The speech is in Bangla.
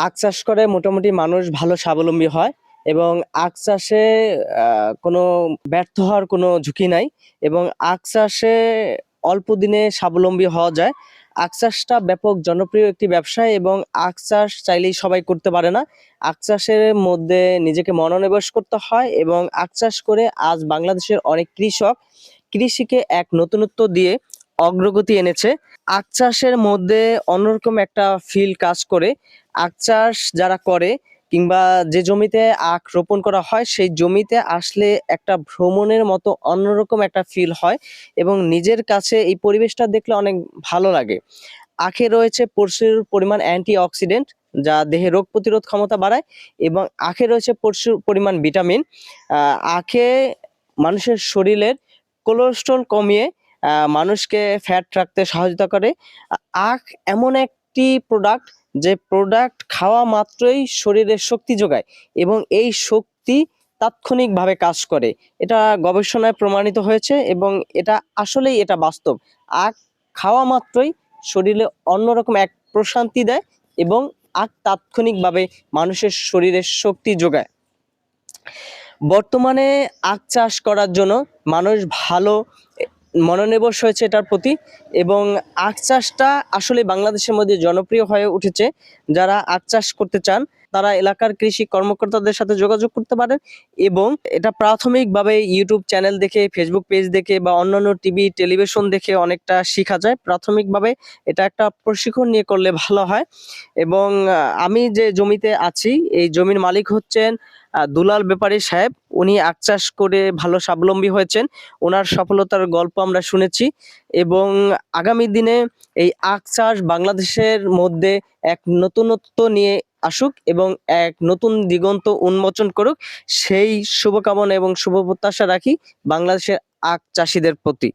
আখ চাষ করে মোটামুটি মানুষ ভালো স্বাবলম্বী হয় এবং আখ চাষে কোনো ব্যর্থ হওয়ার কোনো ঝুঁকি নাই এবং আখ চাষে অল্প দিনে স্বাবলম্বী হওয়া যায়। আখ চাষটা ব্যাপক জনপ্রিয় একটি ব্যবসা এবং আখ চাষ চাইলেই সবাই করতে পারে না। আখ চাষের মধ্যে নিজেকে মনোনিবেশ করতে হয় এবং আখ চাষ করে আজ বাংলাদেশের অনেক কৃষক কৃষিকে এক নতুনত্ব দিয়ে অগ্রগতি এনেছে। আখ চাষের মধ্যে অন্যরকম একটা ফিল কাজ করে। আখ চাষ যারা করে কিংবা যে জমিতে আখ রোপণ করা হয় সেই জমিতে আসলে একটা ভ্রমণের মতো অন্যরকম একটা ফিল হয় এবং নিজের কাছে এই পরিবেশটা দেখলে অনেক ভালো লাগে। আখে রয়েছে প্রচুর পরিমাণ অ্যান্টি অক্সিডেন্ট যা দেহে রোগ প্রতিরোধ ক্ষমতা বাড়ায় এবং আখে রয়েছে প্রচুর পরিমাণ ভিটামিন। আখে মানুষের শরীরের কোলেস্ট্রল কমিয়ে মানুষকে ফ্যাট রাখতে সহায়তা করে। আখ এমন একটি প্রোডাক্ট যে প্রোডাক্ট খাওয়া মাত্রই শরীরে শক্তি যোগায় এবং এই শক্তি তাৎক্ষণিকভাবে কাজ করে। এটা গবেষণায় প্রমাণিত হয়েছে এবং এটা বাস্তব। আখ খাওয়া মাত্রই শরীরে অন্যরকম এক প্রশান্তি দেয় এবং আখ তাৎক্ষণিকভাবে মানুষের শরীরে শক্তি যোগায়। বর্তমানে আখ চাষ করার জন্য মানুষ ভালো মনোনিবেশ হয়েছে এটার প্রতি এবং আখ চাষটা আসলে বাংলাদেশের মধ্যে জনপ্রিয় হয়ে উঠেছে। যারা আখ চাষ করতে চান তারা এলাকার কৃষি কর্মকর্তাদের সাথে যোগাযোগ করতে পারেন এবং এটা প্রাথমিকভাবে ইউটিউব চ্যানেল দেখে, ফেসবুক পেজ দেখে বা অন্যান্য টিভি টেলিভিশন দেখে অনেকটা শেখা যায়। প্রাথমিকভাবে এটা একটা প্রশিক্ষণ নিয়ে করলে ভালো হয় এবং আমি যে জমিতে আছি এই জমির মালিক হচ্ছেন দুলাল ব্যাপারী সাহেব। উনি আখ চাষ করে ভালো স্বাবলম্বী হয়েছেন। ওনার সফলতার গল্প আমরা শুনেছি এবং আগামী দিনে এই আখ চাষ বাংলাদেশের মধ্যে এক নতুনত্ব নিয়ে আসুক এবং এক নতুন দিগন্ত উন্মোচন করুক, সেই শুভকামনা এবং শুভ প্রত্যাশা রাখি বাংলাদেশের আখ চাষিদের প্রতি।